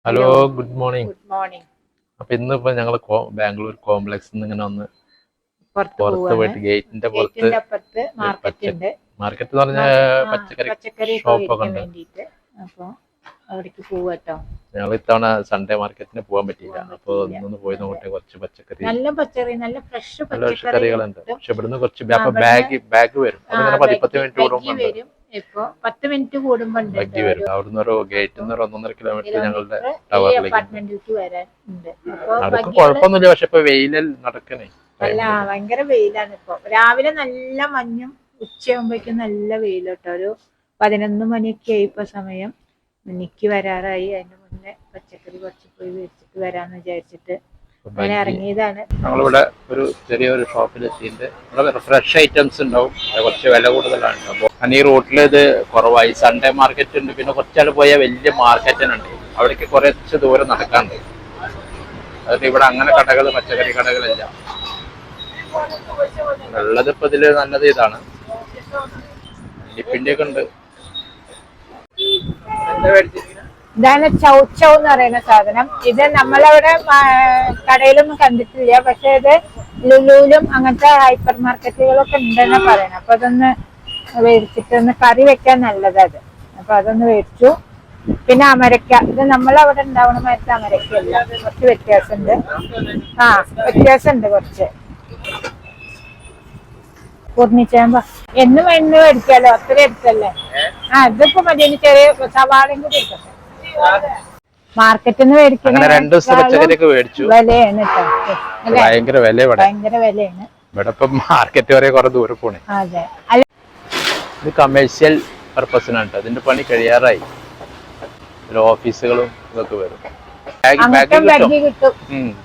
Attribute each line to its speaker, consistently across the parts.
Speaker 1: Hello good morning.
Speaker 2: Good morning.
Speaker 1: അപ്പൊ ഇന്നിപ്പോ ഞങ്ങള് ബാംഗ്ലൂർ കോംപ്ലക്സിൽ നിന്ന് ഇങ്ങനെ ഒന്ന്
Speaker 2: പുറത്ത്
Speaker 1: പുറത്ത് പോയിട്ട് ഗേറ്റിന്റെ പുറത്ത്
Speaker 2: അപ്പുറത്ത് മാർക്കറ്റ് ഉണ്ട്.
Speaker 1: മാർക്കറ്റ് എന്ന് പറഞ്ഞ പച്ചക്കറി ഷോപ്പൊക്കെ ഉണ്ട്.
Speaker 2: വേണ്ടിട്ട് അപ്പൊ അവിടേക്ക് പോവാട്ടോ.
Speaker 1: ഞങ്ങൾ ഇത്തവണ സൺഡേ മാർക്കറ്റിന് പോകാൻ പറ്റിയില്ല. അപ്പൊ ഒന്നൊന്ന് പോയി നോക്കട്ടെ. കുറച്ച് പച്ചക്കറി,
Speaker 2: നല്ല ഫ്രഷ്
Speaker 1: പച്ചക്കറികളുണ്ട്. പക്ഷെ ഇവിടുന്ന് കുറച്ച് ബാഗ് വരും. അതിങ്ങനെ 10 മിനിറ്റ് കൂടുമ്പോൾ
Speaker 2: ഇപ്പൊ 10 മിനിറ്റ് കൂടുമ്പോ
Speaker 1: ബാഗ് വരും. അവിടുന്ന് ഒരു ഗേറ്റിൽ നിന്ന് 1.5 കിലോമീറ്റർ ഞങ്ങളുടെ ടവറിലേക്ക്
Speaker 2: വരാനുണ്ട്.
Speaker 1: നടക്കും, കുഴപ്പമൊന്നുമില്ല. പക്ഷെ ഇപ്പൊ വെയിലിൽ നടക്കണേ
Speaker 2: ഭയങ്കര വെയിലാണ്. ഇപ്പൊ രാവിലെ നല്ല മഞ്ഞും ഉച്ചയാകുമ്പോഴേക്കും നല്ല വെയിലോട്ടോ. ഒരു 11 മണിയൊക്കെ ആയി ഇപ്പൊ സമയം. എനിക്ക് വരാറായി. അതിന്റെ മുന്നേ പച്ചക്കറി കുറച്ച് പോയി മേടിച്ചിട്ട് വരാന്ന് വിചാരിച്ചിട്ട് അങ്ങനെ ഇറങ്ങിയതാണ്.
Speaker 1: ഞങ്ങളിവിടെ ഒരു ചെറിയൊരു ഷോപ്പിലെത്തിയിട്ട് ഇവിടെ ഫ്രഷ് ഐറ്റംസ് ഉണ്ടാവും. കുറച്ച് വില കൂടുതലാണ്. അപ്പോൾ ഈ റൂട്ടിൽ ഇത് കുറവായി. സൺഡേ മാർക്കറ്റ് ഉണ്ട്. പിന്നെ കുറച്ചാൾ പോയാൽ വലിയ മാർക്കറ്റിനുണ്ട്. അവിടേക്ക് കുറച്ച് ദൂരം നടക്കാണ്ട്. അതൊക്കെ ഇവിടെ അങ്ങനെ കടകൾ, പച്ചക്കറി കടകളില്ല ഉള്ളത്. ഇപ്പൊ ഇതില് നല്ലത് ഇതാണ്. ഡിപ്പിന്റെ ഒക്കെ ഉണ്ട്.
Speaker 2: ഇതാണ് ചൗച്ചൗ എന്ന് പറയുന്ന സാധനം. ഇത് നമ്മളവിടെ കടയിലൊന്നും കണ്ടിട്ടില്ല. പക്ഷെ ഇത് ലുലുവിലും അങ്ങനത്തെ ഹൈപ്പർ മാർക്കറ്റുകളൊക്കെ ഉണ്ടെന്ന് പറയണം. അപ്പൊ അതൊന്ന് മേടിച്ചിട്ടൊന്ന് കറി വെക്കാൻ നല്ലതത്. അപ്പൊ അതൊന്ന് മേടിച്ചു. പിന്നെ അമരക്ക, ഇത് നമ്മളവിടെ ഉണ്ടാവണ മാറ്റ അമരക്കല്ല, കുറച്ച് വ്യത്യാസമുണ്ട്. വ്യത്യാസമുണ്ട് കുറച്ച്. പൂർണിച്ചേമ്പ എന്നും എണ്ണ മേടിക്കാലോ, അത്ര എടുത്തല്ലേ. ഇതിപ്പോ മതി. ചെറിയ സവാളയും കൂടി എടുക്കട്ടെ. മാർക്കറ്റിൽ നിന്ന് മേടിക്കുന്ന വിലയാണ് കേട്ടോ.
Speaker 1: ഭയങ്കര
Speaker 2: വിലയാണ്.
Speaker 1: മാർക്കറ്റ് വരെ കുറെ ദൂരം പോണേ.
Speaker 2: അതെ,
Speaker 1: ഇത് കമേഴ്ഷ്യൽ പർപ്പസിനാണ്. അതിന്റെ പണി കഴിയാറായി. ഓഫീസുകളും ഇതൊക്കെ വരും.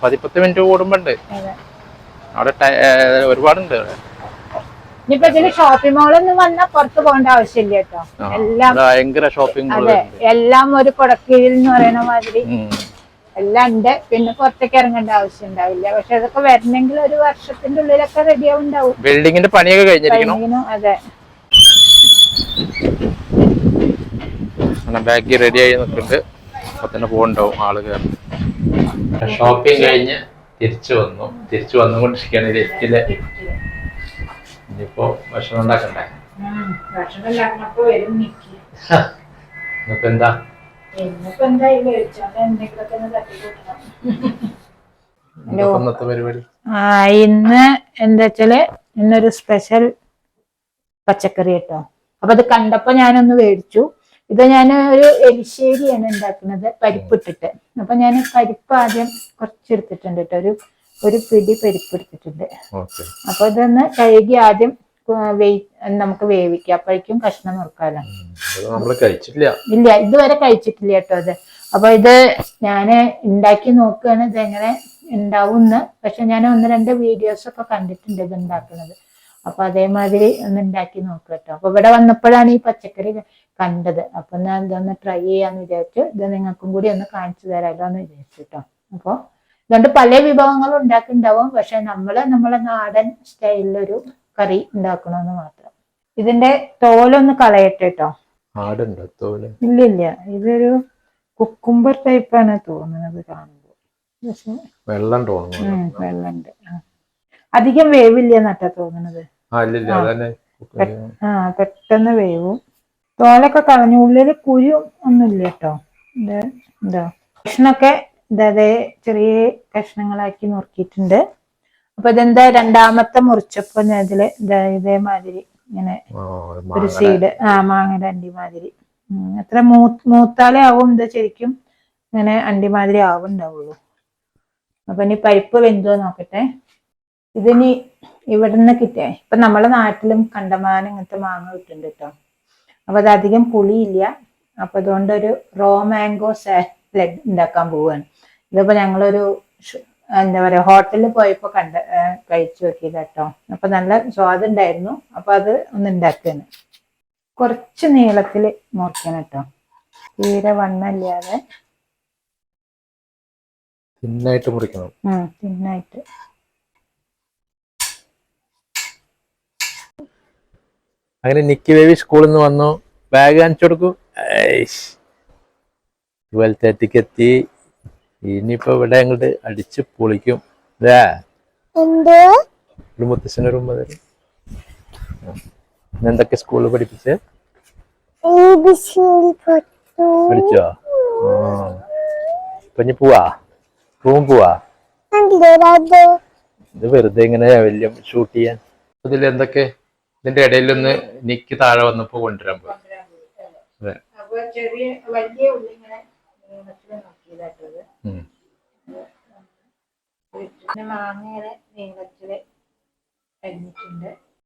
Speaker 1: 10 മിനിറ്റ് കൂടുമ്പോണ്ട്. അവിടെ ഒരുപാടുണ്ട്.
Speaker 2: ഇനിയിപ്പോ ഇതില് ഷോപ്പിംഗ് മോളൊന്നും വന്നാൽ പുറത്ത് പോകേണ്ട ആവശ്യമില്ല കേട്ടോ. എല്ലാം
Speaker 1: ഭയങ്കര ഷോപ്പിംഗ്.
Speaker 2: അതെ, എല്ലാം ഒരു കുടക്കീഴിൽ എന്ന് പറയുന്ന മാതിരി എല്ലാം ഉണ്ട്. പിന്നെ പുറത്തേക്ക് ഇറങ്ങേണ്ട ആവശ്യം ഉണ്ടാവില്ല. പക്ഷെ അതൊക്കെ വരണമെങ്കിൽ ഒരു വർഷത്തിന്റെ ഉള്ളിലൊക്കെ റെഡി ആവുണ്ടാവും.
Speaker 1: ബിൽഡിങ്ങിന്റെ പണിയൊക്കെ കഴിഞ്ഞിരിക്കുന്നു.
Speaker 2: അതെ,
Speaker 1: ബാഗ് റെഡി ആയി നിൽക്കുന്നുണ്ട്. അപ്പൊ തന്നെ പോകണ്ടാവും ആളുകൾ. ഷോപ്പിംഗ് കഴിഞ്ഞ് തിരിച്ചു വന്നുകൊണ്ടിരിക്കുകയാണ് ലിഫ്റ്റില്. ഇനിയിപ്പോ ഭക്ഷണം ഉണ്ടാക്കണ്ടേ? ഇന്നത്തെ പരിപാടി
Speaker 2: ഇന്ന് എന്താ വെച്ചാല് ഇന്നൊരു സ്പെഷ്യൽ പച്ചക്കറി കേട്ടോ. അപ്പൊ അത് കണ്ടപ്പോ ഞാനൊന്ന് മേടിച്ചു. ഇത് ഞാൻ ഒരു എലിശ്ശേരിയാണ് ഉണ്ടാക്കുന്നത്, പരിപ്പിട്ടിട്ട്. അപ്പൊ ഞാൻ പരിപ്പ് ആദ്യം കുറച്ചെടുത്തിട്ടുണ്ട് കേട്ടോ. ഒരു പിടി പരിപ്പ് എടുത്തിട്ടുണ്ട്. അപ്പൊ ഇതൊന്ന് കഴുകി ആദ്യം നമുക്ക് വേവിക്കാം. അപ്പോഴേക്കും കഷ്ണം നുറുക്കാലോ. ഇല്ല, ഇതുവരെ കഴിച്ചിട്ടില്ല കേട്ടോ അത്. അപ്പൊ ഇത് ഞാന് ഉണ്ടാക്കി നോക്കുകയാണ് ഇതെങ്ങനെ ഉണ്ടാവുമെന്ന്. പക്ഷെ ഞാൻ 1-2 വീഡിയോസ് ഒക്കെ കണ്ടിട്ടുണ്ട് ഇത് ഉണ്ടാക്കുന്നത്. അപ്പൊ അതേമാതിരി ഒന്ന് ഉണ്ടാക്കി നോക്കുക കേട്ടോ. അപ്പൊ ഇവിടെ വന്നപ്പോഴാണ് ഈ പച്ചക്കറി കണ്ടത്. അപ്പൊ ഞാൻ ഇതൊന്ന് ട്രൈ ചെയ്യാന്ന് വിചാരിച്ചു. ഇത് നിങ്ങൾക്കും കൂടി ഒന്ന് കാണിച്ചു തരാമല്ലോ എന്ന് വിചാരിച്ചു കേട്ടോ. അപ്പൊ ഇതുകൊണ്ട് പല വിഭവങ്ങളും ഉണ്ടാക്കിണ്ടാവും. പക്ഷെ നമ്മളെ നാടൻ സ്റ്റൈലിലൊരു കറി ഉണ്ടാക്കണമെന്ന് മാത്രം. ഇതിന്റെ തോലൊന്ന് കളയട്ടെ കേട്ടോ. ഇല്ല, ഇതൊരു കുക്കുംബർ ടൈപ്പാണ് തോന്നുന്നത് കാണുമ്പോൾ. പക്ഷെ വെള്ളമുണ്ട്. അധികം വേവില്ല നട്ടാ തോന്നുന്നത്. പെട്ടെന്ന് വേവും. തോലൊക്കെ കളഞ്ഞു. ഉള്ളില് കുരു ഒന്നുമില്ല കേട്ടോ. ഇത് എന്താ കഷ്ണൊക്കെ ഇതേ ചെറിയ കഷ്ണങ്ങളാക്കി നുറുക്കിയിട്ടുണ്ട്. അപ്പൊ ഇതെന്താ രണ്ടാമത്തെ മുറിച്ചപ്പോ ഞാൻ ഇതില് ഇതേമാതിരി ഇങ്ങനെ ഒരു സീഡ് മാങ്ങയുടെ അണ്ടി മാതിരി. എത്ര മൂത്താലേ ആവും ഇത് ശരിക്കും ഇങ്ങനെ അണ്ടിമാതിരി ആവുണ്ടാവുള്ളൂ. അപ്പൊ ഇനി പരിപ്പ് വെന്തോ നോക്കട്ടെ. ഇതിനി ഇവിടുന്ന് കിട്ടിയ ഇപ്പൊ നമ്മളെ നാട്ടിലും കണ്ടമാനം ഇങ്ങനത്തെ മാങ്ങ കിട്ടുന്നുണ്ട് കേട്ടോ. അപ്പൊ അത് അധികം പുളിയില്ല. അപ്പൊ അതുകൊണ്ടൊരു റോ മാംഗോ സാലഡ് ഉണ്ടാക്കാൻ പോവാണ്. ഇതിപ്പോ ഞങ്ങളൊരു എന്താ പറയാ ഹോട്ടലിൽ പോയപ്പോ കഴിച്ചു നോക്കിയത് കേട്ടോ. അപ്പൊ നല്ല സ്വാദുണ്ടായിരുന്നു. അപ്പൊ അത് ഒന്ന് ഉണ്ടാക്കാണ്. കുറച്ച് നീളത്തില് മുറിക്കണം കേട്ടോ. തീരെ വണ്ണല്ലാതെ
Speaker 1: തിന്നായിട്ട് മുറിക്കണം.
Speaker 2: തിന്നായിട്ട്.
Speaker 1: അങ്ങനെ നിക്കി ബേബി സ്കൂളിൽ നിന്ന് വന്നു. ബാഗ് കാണിച്ചു കൊടുക്കൂ. 12:30 എത്തി. ഇനിയിപ്പോ ഇവിടെ അങ്ങോട്ട് അടിച്ച് പൊളിക്കും അല്ലേ? ഒരു മുത്തശ്ശൻ്റെ റൂം തരും. എന്തൊക്കെ സ്കൂളിൽ പഠിപ്പിച്ചേ? പഠിച്ചോ? ഇപ്പൊ ഇനി പോവാ? റൂം പോവാ? ഇത് വെറുതെ ഇങ്ങനെ വലിയ ഷൂട്ട് ചെയ്യാൻ. ഇതിൽ എന്തൊക്കെ ഇതിന്റെ ഇടയിലൊന്ന് നിക്ക് താഴെ വന്നപ്പോ കൊണ്ടുവരാൻ പോയി. അതെ.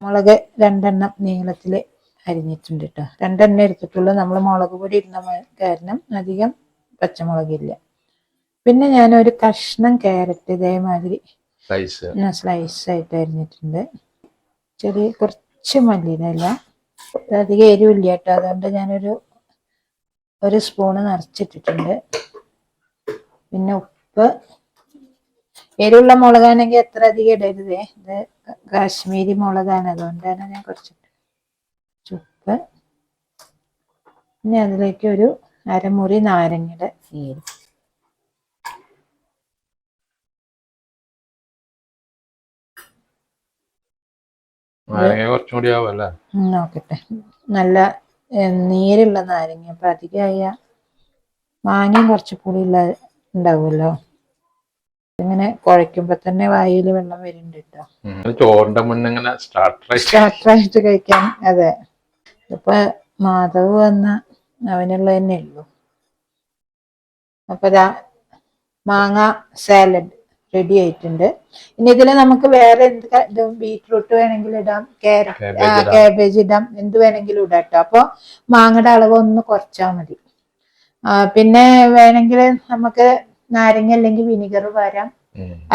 Speaker 2: മുളക് 2 നീളത്തില് അരിഞ്ഞിട്ടുണ്ട് കേട്ടോ. 2 എടുത്തിട്ടുള്ളൂ. നമ്മൾ മുളക് പൊടി ഇടുന്ന കാരണം അധികം പച്ചമുളകില്ല. പിന്നെ ഞാനൊരു കഷ്ണം ക്യാരറ്റ് ഇതേമാതിരി സ്ലൈസ് ആയിട്ട് അരിഞ്ഞിട്ടുണ്ട്. കുറച്ച് മല്ലിയില, അധികം എരിവില്ല കേട്ടോ. അതുകൊണ്ട് ഒരു സ്പൂണ് നിറച്ചിട്ടിട്ടുണ്ട്. പിന്നെ ഉപ്പ്, എരിവുള്ള മുളകാണെങ്കിൽ എത്ര അധികം ഇടരുതേ. ഇത് കാശ്മീരി മുളകാണ്, അതുകൊണ്ടാണ് ഞാൻ കുറച്ചിട്ട് ഉപ്പ്. പിന്നെ അതിലേക്ക് ഒരു അരമുറി നാരങ്ങയുടെ നീര്. നോക്കട്ടെ, നല്ല നീരുള്ള നാരങ്ങ. അപ്പൊ അധികമായ മാങ്ങയും കുറച്ച് പുളിയുള്ള ഉണ്ടാവുമല്ലോ. ഇങ്ങനെ കുഴയ്ക്കുമ്പോ തന്നെ വായിൽ വെള്ളം വരുന്നുണ്ട് കേട്ടോ.
Speaker 1: ചോറിന്റെ മുന്നേ
Speaker 2: സ്റ്റാർട്ടറായിട്ട് കഴിക്കാൻ. അതെ, ഇപ്പൊ മാധവ് വന്ന അവനുള്ള തന്നെ ഉള്ളു. അപ്പൊ മാങ്ങ സാലഡ് റെഡി ആയിട്ടുണ്ട്. ഇനി ഇതിൽ നമുക്ക് വേറെ എന്ത് ബീറ്റ്റൂട്ട് വേണമെങ്കിലും ഇടാം, കാബേജ് ഇടാം, എന്ത് വേണമെങ്കിലും ഇടാം കേട്ടോ. അപ്പൊ മാങ്ങയുടെ അളവ് ഒന്ന് കുറച്ചാൽ മതി. പിന്നെ വേണമെങ്കിൽ നമുക്ക് നാരങ്ങ അല്ലെങ്കിൽ വിനിഗർ വരാം.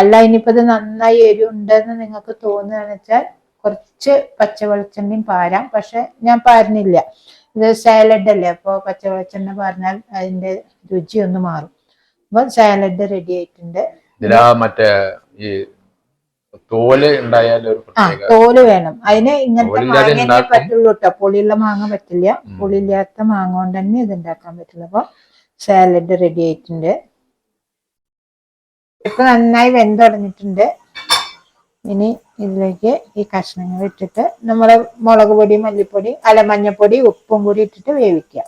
Speaker 2: അല്ല, ഇനിയിപ്പോ ഇത് നന്നായി എരിവുണ്ടെന്ന് നിങ്ങൾക്ക് തോന്നുകയാണെന്ന് വെച്ചാൽ കുറച്ച് പച്ച വെളിച്ചെണ്ണയും പാരാം. പക്ഷെ ഞാൻ പാരുന്നില്ല, ഇത് സാലഡ് അല്ലേ. അപ്പൊ പച്ച വെളിച്ചെണ്ണ പാർന്നാൽ അതിന്റെ രുചി ഒന്ന് മാറും. അപ്പൊ സാലഡ് റെഡി ആയിട്ടുണ്ട്.
Speaker 1: മറ്റേ ഈ തോല്
Speaker 2: തോല് വേണം അതിന്. ഇങ്ങനത്തെ മാങ്ങ പറ്റുള്ളൂ കേട്ടോ, പുളിയുള്ള മാങ്ങ പറ്റില്ല. പുളിയില്ലാത്ത മാങ്ങ കൊണ്ട് തന്നെ ഇത് ഉണ്ടാക്കാൻ പറ്റുള്ളൂ. അപ്പൊ സാലഡ് റെഡി ആയിട്ടുണ്ട്. ഇപ്പൊ നന്നായി വെന്തുടങ്ങിയിട്ടുണ്ട്. ഇനി ഇതിലേക്ക് ഈ കഷ്ണങ്ങൾ ഇട്ടിട്ട് നമ്മള് മുളക് പൊടി, മല്ലിപ്പൊടി, മഞ്ഞപ്പൊടി, ഉപ്പും കൂടി ഇട്ടിട്ട് വേവിക്കുക.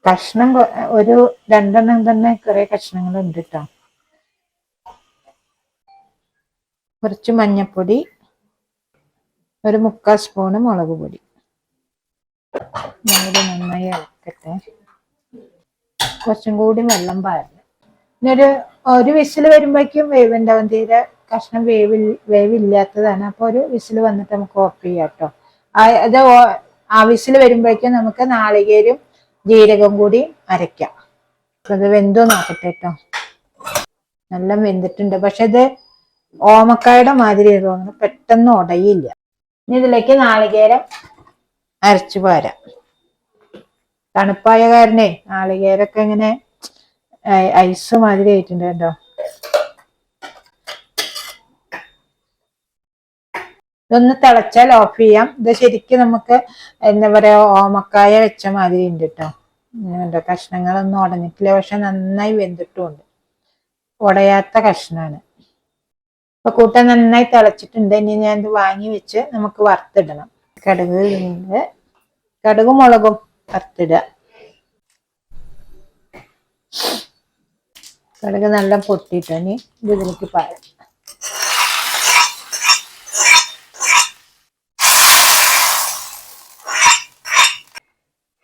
Speaker 2: കഷ്ണം ഒരു 2 തന്നെ കുറെ കഷ്ണങ്ങൾ ഉണ്ട് കേട്ടോ. കുറച്ച് മഞ്ഞപ്പൊടി, ഒരു 3/4 സ്പൂണ് മുളക് പൊടി. നന്നായി ഇളക്കട്ടെ. കുറച്ചും കൂടി വെള്ളം പാരണം. ഇനി ഒരു വിസിൽ വരുമ്പോഴേക്കും വേവുണ്ടാവും. തീരെ കഷ്ണം വേവില്ലാത്തതാണ്. അപ്പൊ ഒരു വിസിൽ വന്നിട്ട് നമുക്ക് ഓഫ് ചെയ്യാം കേട്ടോ. അത് ആ വിസിൽ വരുമ്പോഴേക്കും നമുക്ക് നാളികേരം ജീരകം കൂടി അരയ്ക്കാം. അത് വെന്തോ നോക്കട്ടെ കേട്ടോ. നല്ല വെന്തിട്ടുണ്ട്. പക്ഷെ ഇത് ഓമക്കായുടെ മാതിരി തോന്നുന്നു, പെട്ടെന്ന് ഉടയില്ല. ഇനി ഇതിലേക്ക് നാളികേരം അരച്ചു പോരാം. തണുപ്പായ കാരണേ നാളികേരൊക്കെ ഇങ്ങനെ ഐസ് മാതിരി ആയിട്ടുണ്ട് കേട്ടോ. ഇതൊന്ന് തിളച്ചാൽ ഓഫ് ചെയ്യാം. ഇത് ശരിക്കും നമുക്ക് എന്താ പറയാ, ഓമക്കായ വെച്ച മാതിരി ഉണ്ട് കേട്ടോ. കഷ്ണങ്ങളൊന്നും ഉടഞ്ഞിട്ടില്ല, പക്ഷെ നന്നായി വെന്തിട്ടുമുണ്ട്. ഉടയാത്ത കഷ്ണാണ്. അപ്പൊ കൂട്ടാൻ നന്നായി തിളച്ചിട്ടുണ്ട്. ഇനി ഞാൻ ഇത് വാങ്ങി വെച്ച് നമുക്ക് വറുത്തിടണം. കടുകും മുളകും വറുത്തിടുക. കടുക് നല്ല പൊട്ടിയിട്ട് ഇനി ഇതിലേക്ക് പാരാം.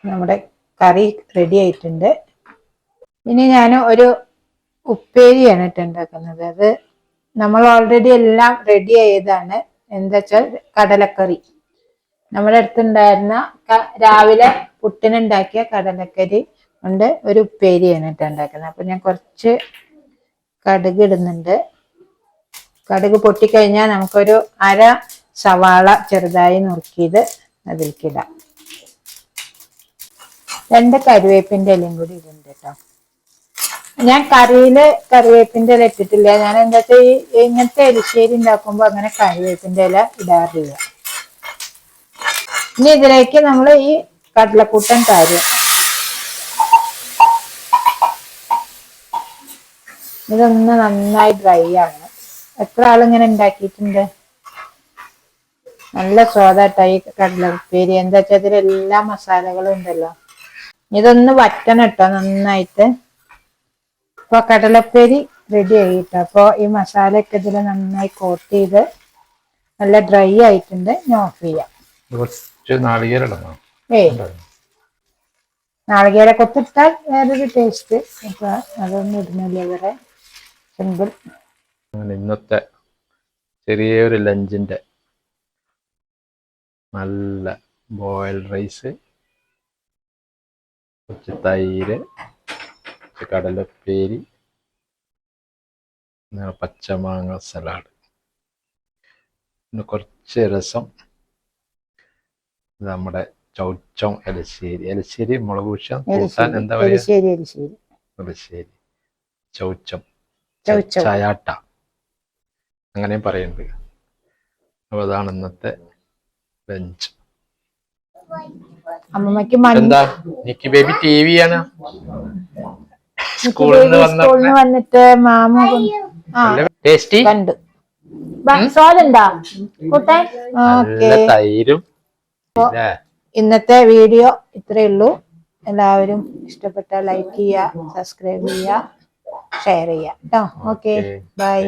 Speaker 2: നമ്മുടെ കറി റെഡി ആയിട്ടുണ്ട്. ഇനി ഞാൻ ഒരു ഉപ്പേരിയാണ് ഇട്ട് ഉണ്ടാക്കുന്നത്. അത് നമ്മൾ ഓൾറെഡി എല്ലാം റെഡി ആയതാണ്. എന്താ വെച്ചാൽ കടലക്കറി. നമ്മുടെ അടുത്തുണ്ടായിരുന്ന രാവിലെ പുട്ടിനുണ്ടാക്കിയ കടലക്കറി കൊണ്ട് ഒരു ഉപ്പേരിയാണ് ഇട്ട് ഉണ്ടാക്കുന്നത്. അപ്പൊ ഞാൻ കുറച്ച് കടുക് ഇടുന്നുണ്ട്. കടുക് പൊട്ടിക്കഴിഞ്ഞാൽ നമുക്കൊരു അര സവാള ചെറുതായി നുറുക്കിയത് അതിലേക്കിടാം. 2 കറിവേപ്പിന്റെ ഇലയും കൂടി ഇടുന്നുണ്ട് കേട്ടോ. ഞാൻ കറിയില് കറിവേപ്പിന്റെ ഇല ഇട്ടിട്ടില്ല. ഞാൻ എന്താ വെച്ചാൽ ഇങ്ങനത്തെ എരിശ്ശേരി ഉണ്ടാക്കുമ്പോ അങ്ങനെ കറിവേപ്പിന്റെ ഇല ഇടാറില്ല. ഇനി ഇതിലേക്ക് നമ്മൾ ഈ കടലക്കൂട്ടൻ കാര്യം ഇതൊന്ന് നന്നായി ഡ്രൈ ആവണം. എത്ര ആളിങ്ങനെ ഉണ്ടാക്കിയിട്ടുണ്ട്. നല്ല സ്വാദാട്ടോ ഈ കടല ഉപ്പേരി. എന്താ വെച്ചാൽ ഇതിൽ എല്ലാ മസാലകളും ഉണ്ടല്ലോ. ഇതൊന്ന് വറ്റണം കേട്ടോ നന്നായിട്ട്. ഇപ്പൊ കടലപ്പേരി റെഡി ആയിട്ടോ. അപ്പൊ ഈ മസാലയൊക്കെ ഇതിൽ നന്നായി കോട്ട് ചെയ്ത് നല്ല ഡ്രൈ ആയിട്ടുണ്ട്. ഞാൻ ഓഫ് ചെയ്യാം.
Speaker 1: കുറച്ച് നാളികേരം ഇടണം.
Speaker 2: ഏയ് നാളികേര കൊത്തിട്ടാൽ വേറൊരു ടേസ്റ്റ്. അപ്പൊ അതൊന്നും ഇടുന്നില്ല വേറെ. സിമ്പിൾ.
Speaker 1: അങ്ങനെ ഇന്നത്തെ ചെറിയൊരു ലഞ്ചിന്റെ നല്ല ബോയിൽഡ് റൈസ്, കുറച്ച് തൈര്, കുറച്ച് കടലപ്പേരി, പച്ചമാങ്ങ സലാഡ്, പിന്നെ കുറച്ച് രസം, നമ്മുടെ ചൗച്ചം എലശ്ശേരി. എലശ്ശേരി മുളക് കൂട്ടാൻ എന്താ പറയാ? എലശ്ശേരി, ചൗച്ചം, ചയാട്ട അങ്ങനെയും പറയുന്നുണ്ട്. അപ്പൊ അതാണ് ഇന്നത്തെ ലഞ്ച്.
Speaker 2: അമ്മമ്മക്ക്
Speaker 1: എന്താ നിക്കി ബേബി TV ആണ് സ്കൂളിൽ
Speaker 2: വന്നിട്ട് മാമ
Speaker 1: ടേസ്റ്റി
Speaker 2: കണ്ടു. സ്വാദുണ്ടാ കൂട്ടാൻ?
Speaker 1: തൈരും.
Speaker 2: ഇന്നത്തെ വീഡിയോ ഇത്രയേ ഉള്ളൂ. എല്ലാവരും ഇഷ്ടപ്പെട്ടാൽ ലൈക്ക് ചെയ്യുക, സബ്സ്ക്രൈബ് ചെയ്യുക, ഷെയർ ചെയ്യുക കേട്ടോ. Okay, by.